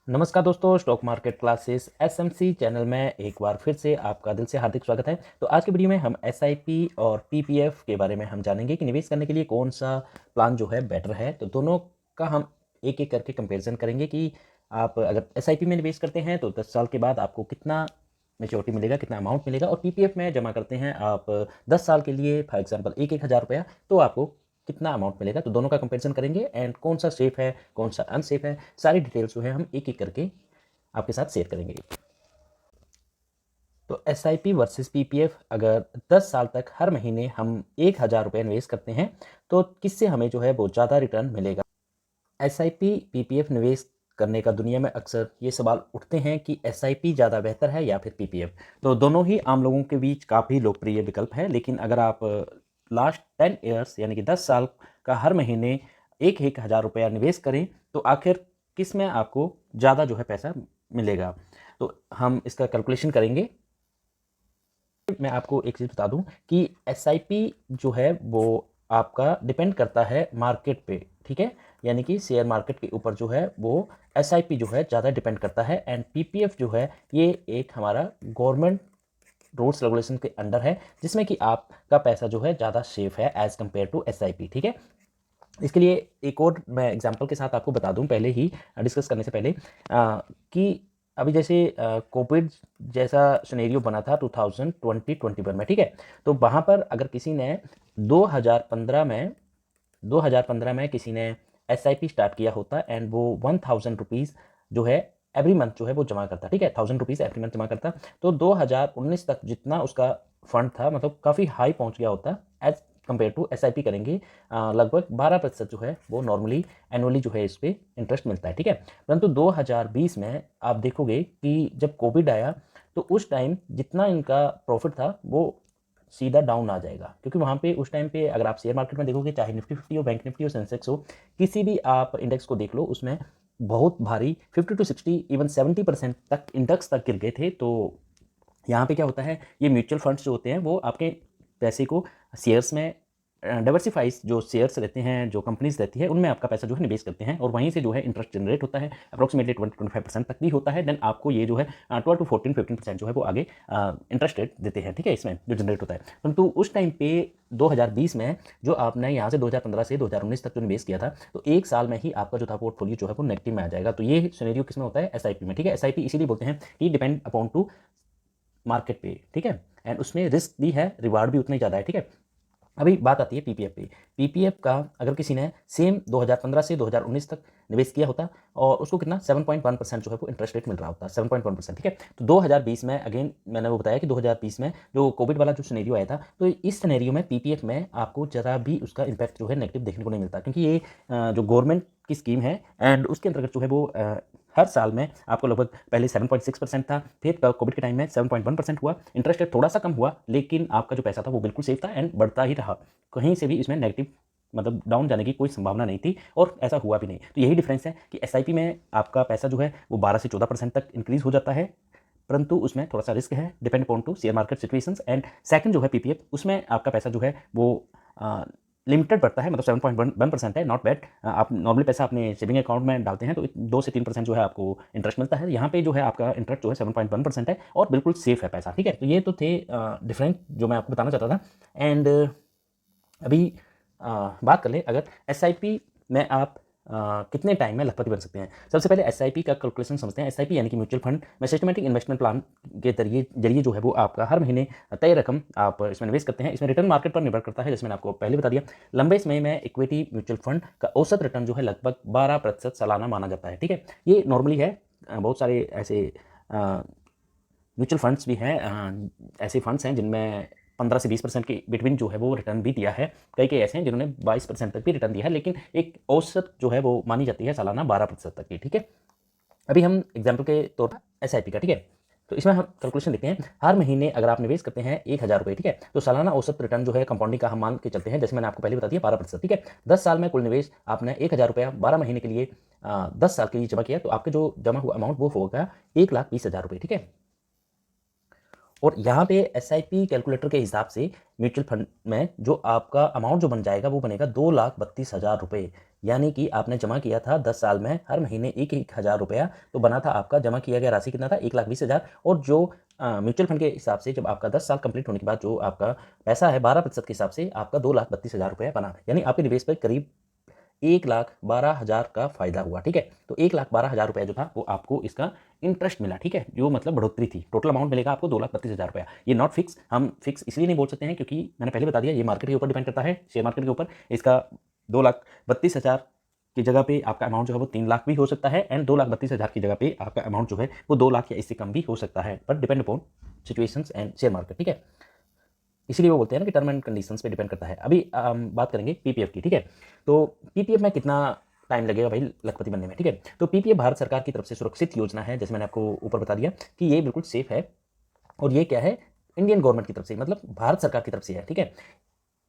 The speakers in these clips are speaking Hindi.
नमस्कार दोस्तों, stock market classes SMC channel में एक बार फिर से आपका दिल से हार्दिक स्वागत है। तो आज की वीडियो में हम एसआईपी और पीपीएफ के बारे में हम जानेंगे कि निवेश करने के लिए कौन सा प्लान जो है बेटर है। तो दोनों का हम एक एक करके कंपैरिजन करेंगे कि आप अगर एसआईपी में निवेश करते हैं तो 10 साल के बाद आपको कितना मेच्योरिटी मिलेगा, कितना अमाउंट मिलेगा, और पीपीएफ में जमा करते हैं आप 10 साल के लिए फॉर एग्जाम्पल 1,000 रुपया, तो आपको कितना अमाउंट मिलेगा। तो दोनों का कंपैरिजन करेंगे एंड कौन सा सेफ है, कौन सा अनसेफ है, सारी डिटेल्स जो है हम एक एक करके आपके साथ शेयर करेंगे। तो S I P versus P P F, अगर 10 साल तक हर महीने हम 1,000 रुपये निवेश करते हैं तो किससे हमें जो है वो ज़्यादा रिटर्न मिलेगा। S I P P P F निवेश करने का दुनिया में अक्सर ये सवाल उठते हैं कि एस आई पी ज़्यादा बेहतर है या फिर पी पी एफ। तो दोनों ही आम लोगों के बीच काफ़ी लोकप्रिय विकल्प है, लेकिन अगर आप लास्ट 10 ईयर्स यानी कि 10 साल का हर महीने 1,000 रुपया निवेश करें तो आखिर किस में आपको ज़्यादा जो है पैसा मिलेगा। तो हम इसका कैलकुलेशन करेंगे। मैं आपको एक चीज़ बता दूं कि एसआईपी जो है वो आपका डिपेंड करता है मार्केट पे, ठीक है। यानी कि शेयर मार्केट के ऊपर जो है वो एसआईपी जो है ज़्यादा डिपेंड करता है, एंड पीपीएफ जो है ये एक हमारा गवर्नमेंट रूल्स रेगुलेशन के अंडर है, जिसमें कि आपका पैसा जो है ज़्यादा सेफ है एज़ कम्पेयर टू एसआईपी, ठीक है। इसके लिए एक और मैं एग्जांपल के साथ आपको बता दूं पहले ही डिस्कस करने से पहले कि अभी जैसे कोविड जैसा सिनेरियो बना था 2021 में, ठीक है। तो वहाँ पर अगर किसी ने 2015 में किसी ने एसआईपी स्टार्ट किया होता एंड वो 1,000 रुपीज़ जो है एवरी मंथ जो है वो जमा करता, ठीक है, 1,000 रुपीज़ एवरी मंथ जमा करता, तो 2019 तक जितना उसका फंड था मतलब काफ़ी हाई पहुंच गया होता एज कंपेयर टू एसआईपी करेंगे। लगभग 12% जो है वो नॉर्मली एनुअली जो है इस पर इंटरेस्ट मिलता है, ठीक है। परंतु 2020 में आप देखोगे कि जब कोविड आया तो उस टाइम जितना इनका प्रॉफिट था वो सीधा डाउन आ जाएगा, क्योंकि वहाँ पे उस टाइम पे अगर आप शेयर मार्केट में देखोगे, चाहे निफ्टी 50 हो, बैंक निफ्टी हो, सेंसेक्स हो, किसी भी आप इंडेक्स को देख लो, उसमें बहुत भारी 50 टू 60 इवन 70% तक इंडेक्स तक गिर गए थे। तो यहाँ पे क्या होता है, ये म्यूचुअल फंड्स जो होते हैं वो आपके पैसे को शेयर्स में डाइवर्सिफाइज जो शेयर्स रहते हैं, जो कंपनीज रहती है, उनमें आपका पैसा जो है निवेश करते हैं और वहीं से जो है इंटरेस्ट जनरेट होता है। अप्रोक्सीमेटली 20-25% तक भी होता है। देन आपको ये जो है 12 टू 14-15% जो है वो आगे इंटरेस्ट रेट देते हैं, ठीक है, इसमें जो जनरेट होता है। परंतु उस टाइम पे 2020 में जो आपने यहाँ से 2015 से 2019 तक जो निवेश किया था, तो एक साल में ही आपका जो था पोर्टफोलियो जो है वो नेगेटिव में आ जाएगा। तो ये सिनेरियो किसमें होता है, एसआईपी में, ठीक है। एसआईपी इसीलिए बोलते हैं कि डिपेंड अपॉन टू मार्केट पे, ठीक है, एंड उसमें रिस्क भी है, रिवार्ड भी उतना ही ज़्यादा है, ठीक है। अभी बात आती है पीपीएफ पे। पीपीएफ का अगर किसी ने सेम 2015 से 2019 तक निवेश किया होता और उसको कितना 7.1% जो है वो इंटरेस्ट रेट मिल रहा होता, 7.1%, ठीक है। तो 2020 में अगेन मैंने वो बताया कि 2020 में जो कोविड वाला जो सिनेरियो आया था, तो इस सिनेरियो में पीपीएफ में आपको ज़रा भी उसका इम्पैक्ट जो है नेगेटिव देखने को नहीं मिलता, क्योंकि ये जो गवर्नमेंट की स्कीम है एंड उसके अंतर्गत जो है वो हर साल में आपको लगभग पहले 7.6% था, फिर कोविड के टाइम में 7.1% हुआ, इंटरेस्ट रेट थोड़ा सा कम हुआ, लेकिन आपका जो पैसा था वो बिल्कुल सेफ था एंड बढ़ता ही रहा। कहीं से भी इसमें नेगेटिव मतलब डाउन जाने की कोई संभावना नहीं थी और ऐसा हुआ भी नहीं। तो यही डिफरेंस है कि एसआईपी में आपका पैसा जो है वो 12 से 14% तक इंक्रीज हो जाता है, परंतु उसमें थोड़ा सा रिस्क है, depend upon two share market situations. And second जो है पीपीएफ, उसमें आपका पैसा जो है वो लिमिटेड बढ़ता है, मतलब 7.1% है, नॉट बैड। आप नॉर्मली पैसा अपने सेविंग अकाउंट में डालते हैं तो 2 से 3% जो है आपको इंटरेस्ट मिलता है। यहाँ पे जो है आपका इंटरेस्ट जो है 7.1% है और बिल्कुल सेफ है पैसा, ठीक है। तो ये तो थे डिफरेंट जो मैं आपको बताना चाहता था। एंड अभी बात कर ले, अगर एसआईपी में आप कितने टाइम में लखपति बन सकते हैं। सबसे पहले एसआईपी का कैलकुलेशन समझते हैं। एसआईपी यानी कि म्यूचुअल फंड में सिस्टमेटिक इन्वेस्टमेंट प्लान के जरिए जो है वो आपका हर महीने तय रकम आप इसमें निवेश करते हैं। इसमें रिटर्न मार्केट पर निर्भर करता है, जैसे मैंने आपको पहले बता दिया। लंबे समय में इक्विटी म्यूचुअल फंड का औसत रिटर्न जो है लगभग 12% सालाना माना जाता है, ठीक है। ये नॉर्मली है। बहुत सारे ऐसे म्यूचुअल फंड्स भी हैं, ऐसे फंड्स हैं जिनमें 15 से 20% के बिटवीन जो है वो रिटर्न भी दिया है। कई कई ऐसे हैं जिन्होंने 22% तक भी रिटर्न दिया है, लेकिन एक औसत जो है वो मानी जाती है सालाना 12% तक की, ठीक है। अभी हम एग्जाम्पल के तौर पर एसआईपी का, ठीक है, तो इसमें हम कैलकुलेशन देखते हैं। हर महीने अगर आप निवेश करते हैं 1,000 रुपये, ठीक है, तो सालाना औसत रिटर्न जो है कंपाउंडिंग का हम मान के चलते हैं, जैसे मैंने आपको पहले बता दिया 12%, ठीक है। 10 साल में कुल निवेश आपने 1,000 रुपया 12 महीने के लिए 10 साल के लिए जमा किया, तो आपके जो जमा हुआ अमाउंट वो होगा 1,20,000 रुपये, ठीक है। और यहाँ पे एसआईपी कैलकुलेटर के हिसाब से म्यूचुअल फंड में जो आपका अमाउंट जो बन जाएगा वो बनेगा 2,32,000 रुपये। यानी कि आपने जमा किया था 10 साल में हर महीने 1,000 रुपया, तो बना था आपका जमा किया गया राशि कितना था 1,20,000। और जो म्यूचुअल फंड के हिसाब से जब आपका 10 साल कंप्लीट होने के बाद जो आपका पैसा है 12% के हिसाब से आपका 2,32,000 रुपया बना, यानी आपके निवेश पर करीब 1,12,000 का फायदा हुआ। ठीक है, तो 1,12,000 रुपया जो था वो आपको इसका इंटरेस्ट मिला। ठीक है, जो मतलब बढ़ोतरी थी, टोटल अमाउंट मिलेगा आपको 2,32,000 रुपया। ये नॉट फिक्स, हम फिक्स इसलिए नहीं बोल सकते हैं क्योंकि मैंने पहले बता दिया ये मार्केट के ऊपर डिपेंड करता है, शेयर मार्केट के ऊपर। इसका 2,32,000 की जगह पे आपका अमाउंट जो है वो 3 लाख भी हो सकता है, एंड 2,32,000 की जगह पे आपका अमाउंट जो है वो 2 लाख या इससे कम भी हो सकता है, but depend upon situations and share market. ठीक है, इसीलिए वो बोलते हैं ना कि टर्म एंड कंडीशंस पे डिपेंड करता है। अभी बात करेंगे पीपीएफ की। ठीक है, तो पीपीएफ में कितना टाइम लगेगा भाई लखपति बनने में। ठीक है, तो पीपीएफ भारत सरकार की तरफ से सुरक्षित योजना है, जैसे मैंने आपको ऊपर बता दिया कि ये बिल्कुल सेफ है। और ये क्या है, इंडियन गवर्नमेंट की तरफ से, मतलब भारत सरकार की तरफ से है। ठीक है,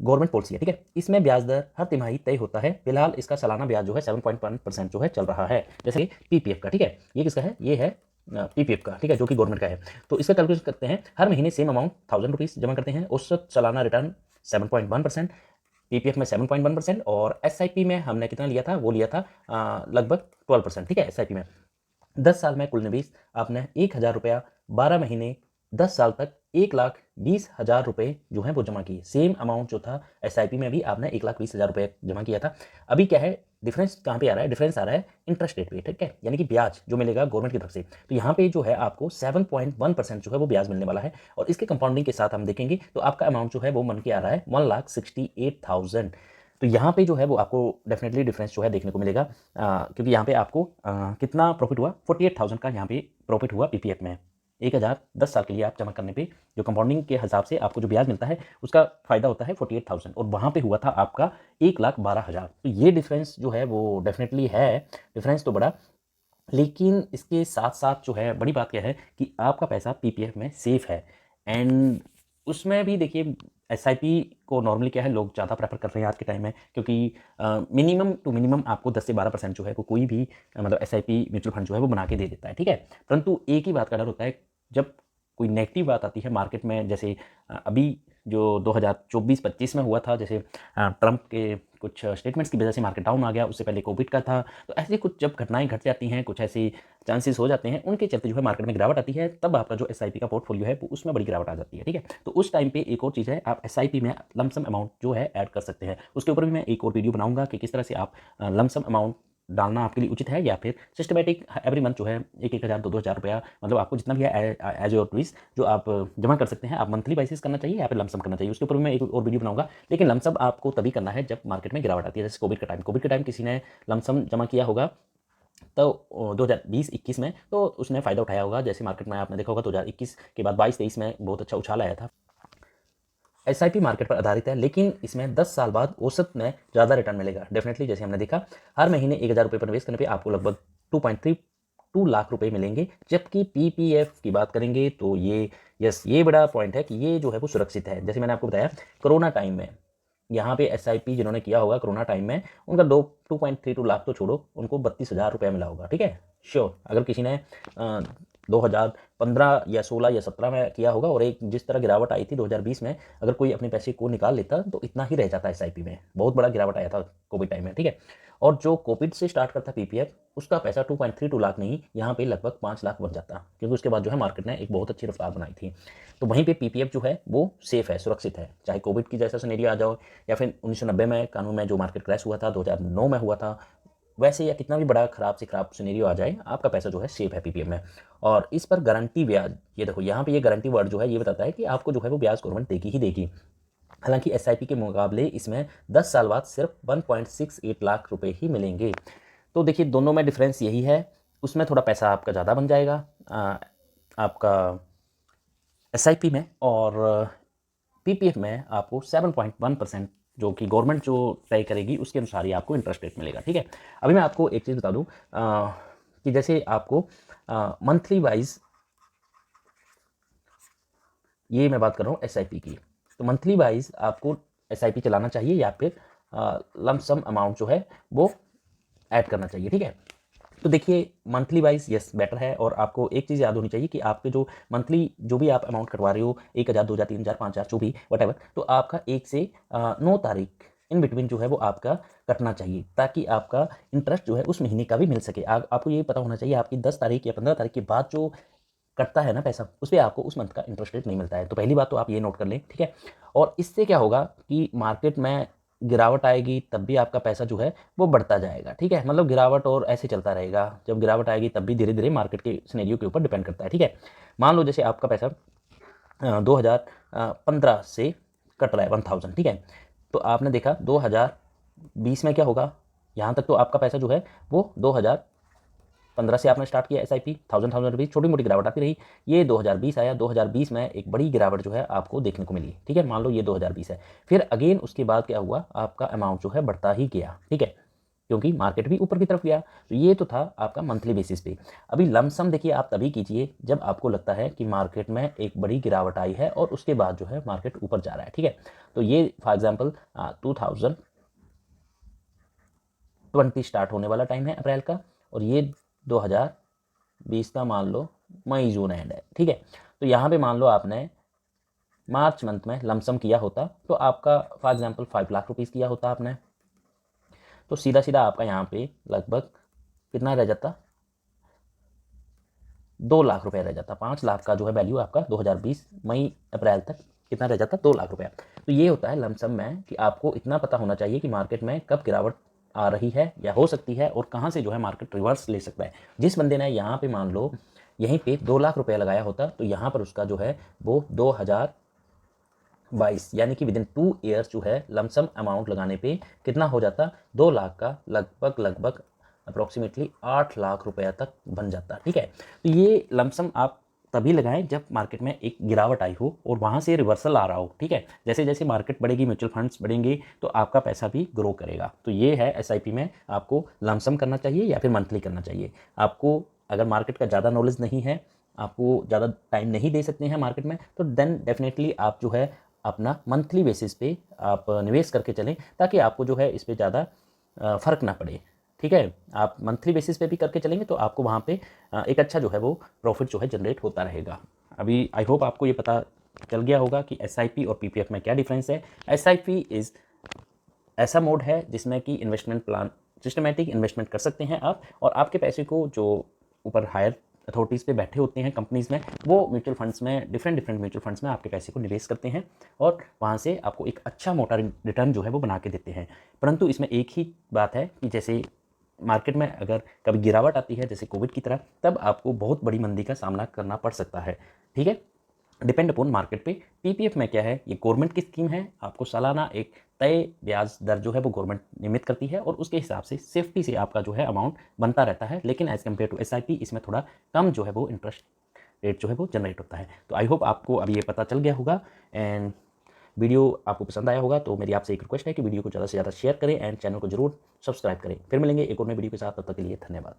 गवर्नमेंट पॉलिसी है। ठीक है, इसमें ब्याज दर हर तिमाही तय होता है। फिलहाल इसका सालाना ब्याज जो है 7.1% जो है चल रहा है, जैसे पीपीएफ का। ठीक है, ये किसका है, ये है पीपीएफ का। ठीक है, जो कि गवर्नमेंट का है। तो इसका कैलकुलेशन करते हैं, हर महीने सेम अमाउंट 1,000 रुपीज़ जमा करते हैं, औसत सालाना रिटर्न 7.1%, पीपीएफ में 7.1%, और एसआईपी में हमने कितना लिया था, वो लिया था लगभग 12%। ठीक है, एसआईपी में 10 साल में कुल निवेश आपने 1,000 रुपया 12 महीने 10 साल तक 1,20,000 रुपये जो है वो जमा किए। सेम अमाउंट जो था एसआईपी में भी आपने 1,20,000 रुपये जमा किया था। अभी क्या है डिफरेंस, कहाँ पे आ रहा है, डिफरेंस आ रहा है इंटरेस्ट रेट पे। ठीक है, यानी कि ब्याज जो मिलेगा गवर्नमेंट की तरफ से, तो यहाँ पे जो है आपको 7.1% जो है वो ब्याज मिलने वाला है। और इसके कंपाउंडिंग के साथ हम देखेंगे तो आपका अमाउंट जो है वो मन के आ रहा है 1,68,000। तो यहाँ पे जो है वो आपको डेफिनेटली डिफरेंस जो है देखने को मिलेगा, क्योंकि यहाँ पे आपको कितना प्रॉफिट हुआ, 48,000 का यहाँ पे प्रॉफिट हुआ पीपीएफ में। 1,000 10 साल के लिए आप जमा करने पे जो कंपाउंडिंग के हिसाब से आपको जो ब्याज मिलता है उसका फायदा होता है 48,000, और वहाँ पे हुआ था आपका 1,12,000। तो ये डिफरेंस जो है वो डेफिनेटली है, डिफरेंस तो बड़ा। लेकिन इसके साथ साथ जो है बड़ी बात क्या है कि आपका पैसा पीपीएफ में सेफ है। एंड उसमें भी देखिए एसआईपी को नॉर्मली क्या है लोग ज़्यादा प्रेफर कर रहे हैं आज के टाइम में, क्योंकि मिनिमम टू मिनिमम आपको 10 से 12% जो है वो कोई भी मतलब एसआईपी म्यूचुअल फंड जो है वो बना के दे देता है। ठीक है, परंतु एक ही बात का डर होता है, जब कोई नेगेटिव बात आती है मार्केट में, जैसे अभी जो 2024-25 में हुआ था, जैसे ट्रंप के कुछ स्टेटमेंट्स की वजह से मार्केट डाउन आ गया, उससे पहले कोविड का था। तो ऐसी कुछ जब घटनाएं घट जाती हैं, कुछ ऐसी चांसेस हो जाते हैं, उनके चलते जो है मार्केट में गिरावट आती है, तब आपका जो एसआईपी का पोर्टफोलियो है वो उसमें बड़ी गिरावट आ जाती है। ठीक है, तो उस टाइम पे एक और चीज़ है, आप एसआईपी में लमसम अमाउंट जो है ऐड कर सकते हैं। उसके ऊपर भी मैं एक और वीडियो बनाऊंगा कि किस तरह से आप लमसम अमाउंट डालना आपके लिए उचित है, या फिर सिस्टमेटिक एवरी मंथ जो है 1,000 2,000 रुपया, मतलब आपको जितना भी है एज योर ट्विस जो आप जमा कर सकते हैं, आप मंथली बेसिस करना चाहिए या फिर लमसम करना चाहिए। उसके ऊपर मैं एक और वीडियो बनाऊंगा। लेकिन लमसम आपको तभी करना है जब मार्केट में गिरावट आती है, जैसे कोविड के टाइम किसी ने लमसम जमा किया होगा तो 2020-21 में, तो उसने फ़ायदा उठाया होगा। जैसे मार्केट में आपने देखा होगा 2021 के बाद 22-23 में बहुत अच्छा उछाल आया था। एसआईपी मार्केट पर आधारित है, लेकिन इसमें 10 साल बाद औसत में ज़्यादा रिटर्न मिलेगा डेफिनेटली। जैसे हमने देखा हर महीने 1,000 रुपये पर निवेश करने पे आपको लगभग 2.32 लाख रुपए मिलेंगे। जबकि पीपीएफ की बात करेंगे तो ये बड़ा पॉइंट है कि ये जो है वो सुरक्षित है। जैसे मैंने आपको बताया कोरोना टाइम में यहाँ पे एसआईपी जिन्होंने किया होगा कोरोना टाइम में, उनका 2.32 लाख तो छोड़ो, उनको 32,000 रुपया मिला होगा। ठीक है, श्योर। अगर किसी ने 2015 या 16 या 17 में किया होगा, और एक जिस तरह गिरावट आई थी 2020 में, अगर कोई अपने पैसे को निकाल लेता तो इतना ही रह जाता एसआईपी में। बहुत बड़ा गिरावट आया था कोविड टाइम में। ठीक है, और जो कोविड से स्टार्ट करता पीपीएफ, उसका पैसा 2.32 लाख नहीं, यहाँ पे लगभग 5 लाख बन जाता, क्योंकि उसके बाद जो है मार्केट ने एक बहुत अच्छी रफ्तार बनाई थी। तो वहीं पे पीपीएफ जो है वो सेफ है, सुरक्षित है। चाहे कोविड की जैसा सिनेरियो आ जाओ, या फिर 1990 में कानून में जो मार्केट क्रैश हुआ था, 2009 में हुआ था, वैसे या कितना भी बड़ा खराब से खराब सिनेरियो आ जाए, आपका पैसा जो है सेफ है पीपीएफ में। और इस पर गारंटी ब्याज, ये देखो यहाँ पे ये गारंटी वर्ड जो है ये बताता है कि आपको जो है वो ब्याज गवर्नमेंट देगी ही देगी। हालांकि एसआईपी के मुकाबले इसमें 10 साल बाद सिर्फ 1.68 लाख रुपए ही मिलेंगे। तो देखिए दोनों में डिफरेंस यही है, उसमें थोड़ा पैसा आपका ज़्यादा बन जाएगा आपका एसआईपी में, और पीपीएफ में आपको 7.1% जो कि गवर्नमेंट जो तय करेगी उसके अनुसार ही आपको इंटरेस्ट रेट मिलेगा। ठीक है, अभी मैं आपको एक चीज़ बता दूं कि जैसे आपको मंथली वाइज, ये मैं बात कर रहा हूँ एसआईपी की, तो मंथली वाइज आपको एसआईपी चलाना चाहिए या फिर लमसम अमाउंट जो है वो ऐड करना चाहिए। ठीक है, तो देखिए मंथली वाइज यस बेटर है। और आपको एक चीज़ याद होनी चाहिए कि आपके जो मंथली जो भी आप अमाउंट कटवा रहे हो, 1,000 2,000 3,000 5,000 जो भी वट एवर, तो आपका 1 से 9 तारीख इन बिटवीन जो है वो आपका कटना चाहिए, ताकि आपका इंटरेस्ट जो है उस महीने का भी मिल सके। आपको ये पता होना चाहिए आपकी 10 तारीख या 15 तारीख के बाद जो कटता है ना पैसा, उस पर आपको उस मंथ का इंटरेस्ट रेट नहीं मिलता है। तो पहली बात तो आप ये नोट कर लें, ठीक है। और इससे क्या होगा कि मार्केट में गिरावट आएगी तब भी आपका पैसा जो है वो बढ़ता जाएगा, ठीक है। मतलब गिरावट और ऐसे चलता रहेगा, जब गिरावट आएगी तब भी धीरे धीरे मार्केट के सिनेरियो के ऊपर डिपेंड करता है, ठीक है। मान लो जैसे आपका पैसा 2015 से कट रहा है 1000, ठीक है। तो आपने देखा 2020 में क्या होगा, यहाँ तक तो आपका पैसा जो है वो 2015 से आपने स्टार्ट किया SIP 1000 रुपीज़, छोटी मोटी गिरावट आती रही। ये 2020 आया, 2020 में एक बड़ी गिरावट जो है आपको देखने को मिली, ठीक है। मान लो ये 2020 है, फिर अगेन उसके बाद क्या हुआ, आपका अमाउंट जो है बढ़ता ही गया, ठीक है, क्योंकि मार्केट भी ऊपर की तरफ गया। तो ये तो था आपका मंथली बेसिस पे। अभी लमसम देखिए आप तभी कीजिए जब आपको लगता है कि मार्केट में एक बड़ी गिरावट आई है और उसके बाद जो है मार्केट ऊपर जा रहा है, ठीक है। तो ये फॉर एग्जांपल 2020 स्टार्ट होने वाला टाइम है अप्रैल का, और ये 2020 का मान लो मई जून एंड है, ठीक है। तो यहाँ पे मान लो आपने मार्च मंथ में लमसम किया होता तो आपका फॉर एग्जांपल 5 लाख रुपीज़ किया होता आपने, तो सीधा सीधा आपका यहाँ पे लगभग कितना रह जाता, 2 लाख रुपए रह जाता। 5 लाख का जो है वैल्यू आपका 2020 मई अप्रैल तक कितना रह जाता, 2 लाख रुपया। तो ये होता है लमसम में कि आपको इतना पता होना चाहिए कि मार्केट में कब गिरावट आ रही है या हो सकती है और कहाँ से जो है मार्केट रिवर्स ले सकता है। जिस बंदे ने यहाँ पे मान लो यहीं पे 2 लाख रुपया लगाया होता तो यहाँ पर उसका जो है वो 2022 यानी कि विद इन 2 ईयर्स जो है लमसम अमाउंट लगाने पे कितना हो जाता, 2 लाख का लगभग अप्रोक्सीमेटली 8 लाख रुपया तक बन जाता, ठीक है। तो ये लमसम आप तभी लगाएं जब मार्केट में एक गिरावट आई हो और वहाँ से रिवर्सल आ रहा हो, ठीक है। जैसे जैसे मार्केट बढ़ेगी, म्यूचुअल फंड्स बढ़ेंगे, तो आपका पैसा भी ग्रो करेगा। तो ये है SIP में आपको लमसम करना चाहिए या फिर मंथली करना चाहिए। आपको अगर मार्केट का ज़्यादा नॉलेज नहीं है, आपको ज़्यादा टाइम नहीं दे सकते हैं मार्केट में, तो देन डेफिनेटली आप जो है अपना मंथली बेसिस पे आप निवेश करके चलें, ताकि आपको जो है इस पर ज़्यादा फ़र्क ना पड़े, ठीक है। आप मंथली बेसिस पे भी करके चलेंगे तो आपको वहाँ पे एक अच्छा जो है वो प्रॉफिट जो है जनरेट होता रहेगा। अभी आई होप आपको ये पता चल गया होगा कि SIP और PPF में क्या डिफरेंस है। SIP इज़ ऐसा मोड है जिसमें कि इन्वेस्टमेंट प्लान, सिस्टमेटिक इन्वेस्टमेंट कर सकते हैं आप, और आपके पैसे को जो ऊपर हायर अथॉरिटीज़ पे बैठे होते हैं कंपनीज़ में, वो म्यूचुअल फंड्स में डिफरेंट म्यूचुअल फंड्स में आपके पैसे को निवेश करते हैं और वहाँ से आपको एक अच्छा मोटा रिटर्न जो है वो बना के देते हैं। परंतु इसमें एक ही बात है कि जैसे मार्केट में अगर कभी गिरावट आती है जैसे कोविड की तरह, तब आपको बहुत बड़ी मंदी का सामना करना पड़ सकता है, ठीक है। डिपेंड अपॉन मार्केट पे। PPF में क्या है, ये गवर्नमेंट की स्कीम है, आपको सालाना एक तय ब्याज दर जो है वो गवर्नमेंट नियमित करती है और उसके हिसाब से सेफ्टी से आपका जो है अमाउंट बनता रहता है। लेकिन एज कम्पेयर टू SIP इसमें थोड़ा कम जो है वो इंटरेस्ट रेट जो है वो जनरेट होता है। तो आई होप आपको अभी ये पता चल गया होगा एंड वीडियो आपको पसंद आया होगा। तो मेरी आपसे एक रिक्वेस्ट है कि वीडियो को ज़्यादा से ज़्यादा शेयर करें एंड चैनल को जरूर सब्सक्राइब करें। फिर मिलेंगे एक और नई वीडियो के साथ, तब तक के लिए धन्यवाद।